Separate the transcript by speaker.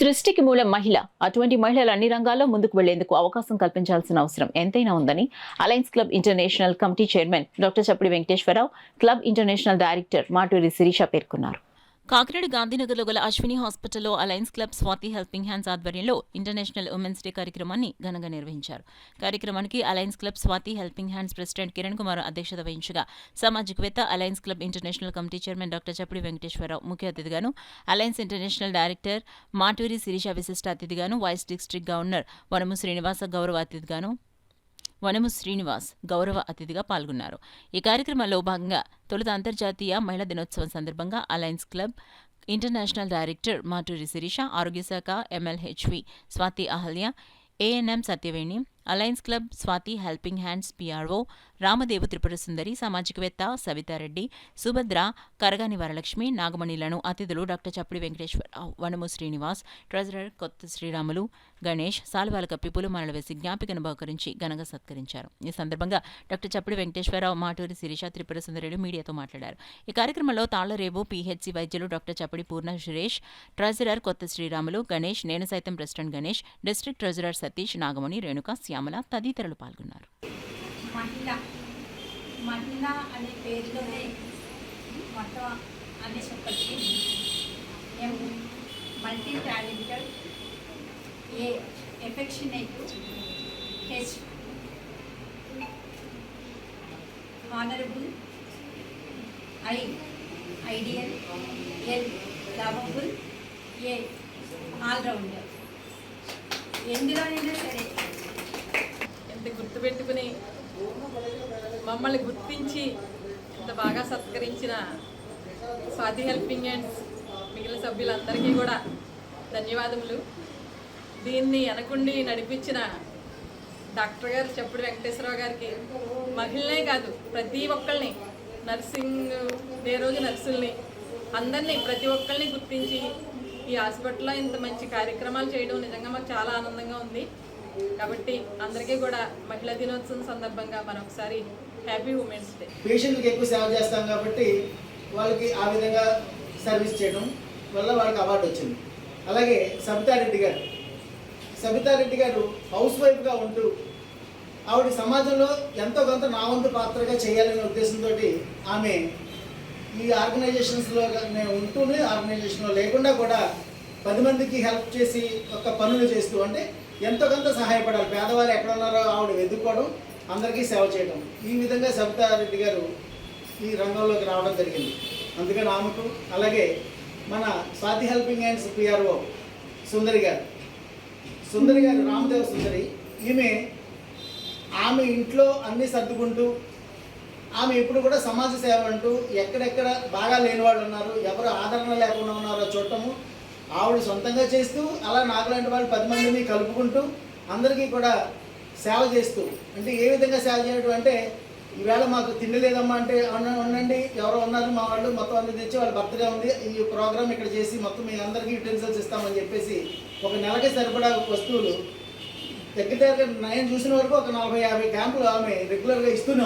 Speaker 1: సృష్టికి మూలం మహిళ. అటువంటి మహిళలు అన్ని రంగాల్లో ముందుకు వెళ్లేందుకు అవకాశం కల్పించాల్సిన అవసరం ఎంతైనా ఉందని alliance club international committee chairman doctor Chappidi Venkateswara Rao, club international director Maturi Sirisha పేర్కొన్నారు. కాకినాడ గాంధీనగర్లో గల అశ్విని హాస్పిటల్లో alliance club Swathi helping hands ఆధ్వర్యంలో ఇంటర్నేషనల్ ఉమెన్స్ డే కార్యక్రమాన్ని ఘనంగా నిర్వహించారు. కార్యక్రమానికి alliance club Swathi helping hands president Kiran Kumar అధ్యక్షత వహించగా, సామాజికవేత్త, alliance club international committee chairman doctor Chappidi Venkateswara Rao ముఖ్య అతిథిగాను, alliance international director Maturi Sirisha విశిష్ట అతిథిగాను, వైస్ డిస్ట్రిక్ట్ గవర్నర్ వనము శ్రీనివాస్ గౌరవ అతిథిగా పాల్గొన్నారు. ఈ కార్యక్రమంలో భాగంగా తొలుత అంతర్జాతీయ మహిళా దినోత్సవం సందర్భంగా alliance club international director Maturi Sirisha, ఆరోగ్య శాఖ MLHV Swathi Ahalya, ANM Satyaveni, alliance club Swathi helping hands PRO Ramadevu Tripura Sundari, సామాజికవేత్త సవితారెడ్డి, సుభద్ర, కరగాని వరలక్ష్మి, నాగమణిలను అతిథులు డాక్టర్ చప్పిడి వెంకటేశ్వరరావు, వనము శ్రీనివాస్, ట్రెజరర్ కొత్త శ్రీరాములు, గణేష్ సాల్వాల కప్పి పూలమాలలు వేసి జ్ఞాపికను బహుకరించి ఘనంగా సత్కరించారు. ఈ సందర్భంగా డాక్టర్ చప్పిడి వెంకటేశ్వరరావు, మాటూరి శిరీష, త్రిపుర సుందరుడు మీడియాతో మాట్లాడారు. ఈ కార్యక్రమంలో తాళ్లరేవు PHC వైద్యులు doctor Chappidi Purna Suresh, treasurer Kotha Sriramulu, Ganesh, Nenu Saitham president Ganesh, district treasurer Satish, Nagamani, Renuka, Shyamala తదితరులు పాల్గొన్నారు.
Speaker 2: మహిళ అనే పేరులోనే మొత్తం అనే చెప్పచ్చు. మేము multi talented, affectionate, honourable, ideal, lovable, all rounder. ఎందులోనైనా సరే
Speaker 3: గుర్తుపెట్టుకుని మమ్మల్ని గుర్తించి ఇంత బాగా సత్కరించిన స్వాతి హెల్పింగ్ హ్యాండ్స్ మిగిలిన సభ్యులందరికీ కూడా ధన్యవాదములు. దీన్ని వెనకుండి నడిపించిన డాక్టర్ గారు చప్పిడి వెంకటేశ్వరరావు గారికి, మహిళలే కాదు ప్రతి ఒక్కరిని, నర్సింగ్ డే రోజు నర్సుల్ని అందరినీ ప్రతి ఒక్కరిని గుర్తించి ఈ హాస్పిటల్లో ఇంత మంచి కార్యక్రమాలు చేయడం నిజంగా మాకు చాలా ఆనందంగా ఉంది. కాబట్టి అందరికీ కూడా మహిళా దినోత్సవం సందర్భంగా మరొకసారి హ్యాపీ ఉమెన్స్ డే.
Speaker 4: పేషెంట్కి ఎక్కువ సేవ చేస్తాం కాబట్టి వాళ్ళకి ఆ విధంగా సర్వీస్ చేయడం వల్ల వాళ్ళకి అవార్డు వచ్చింది. అలాగే సబితారెడ్డి గారు హౌస్ వైఫ్గా ఉంటూ ఆవిడ సమాజంలో ఎంతో కొంత నా వంతు పాత్రగా చేయాలనే ఉద్దేశంతో ఆమె ఈ ఆర్గనైజేషన్స్లో ఉంటూనే ఆర్గనైజేషన్లో లేకుండా కూడా 10 మందికి హెల్ప్ చేసి ఒక పనులు చేస్తూ, అంటే ఎంతో కొంత సహాయపడాలి. పేదవాళ్ళు ఎక్కడ ఉన్నారో ఆవిడ వెతుక్కోవడం, అందరికీ సేవ చేయడం. ఈ విధంగా సబితారెడ్డి గారు ఈ రంగంలోకి రావడం జరిగింది. అందుకని ఆమెకు, అలాగే మన స్వాతి హెల్పింగ్ హ్యాండ్స్ PRO సుందరి గారు రామదేవ సుందరి, ఆమె ఇంట్లో అన్నీ సర్దుకుంటూ, ఆమె ఇప్పుడు కూడా సమాజ సేవ అంటూ ఎక్కడెక్కడ బాగా లేని వాళ్ళు ఉన్నారు, ఎవరు ఆదరణ లేకుండా ఉన్నారో చూడటము ఆవిడ సొంతంగా చేస్తూ, అలా నాకులాంటి వాళ్ళు 10 మందిని కలుపుకుంటూ అందరికీ కూడా సేవ చేస్తూ, అంటే ఏ విధంగా సేవ చేయడం అంటే, ఈవేళ మాకు తిండి లేదమ్మా అంటే ఉండండి, ఎవరో ఉన్నారు మా వాళ్ళు, మొత్తం అందరూ తెచ్చి వాళ్ళ బర్త్డే ఉంది, ఈ ప్రోగ్రామ్ ఇక్కడ చేసి మొత్తం మీ అందరికీ యూటెన్సిల్స్ ఇస్తామని చెప్పేసి ఒక నెలకి సరిపడా వస్తువులు దగ్గర నేను చూసిన వరకు ఒక 40-50 క్యాంపులు ఆమె రెగ్యులర్గా ఇస్తూనే ఉంది.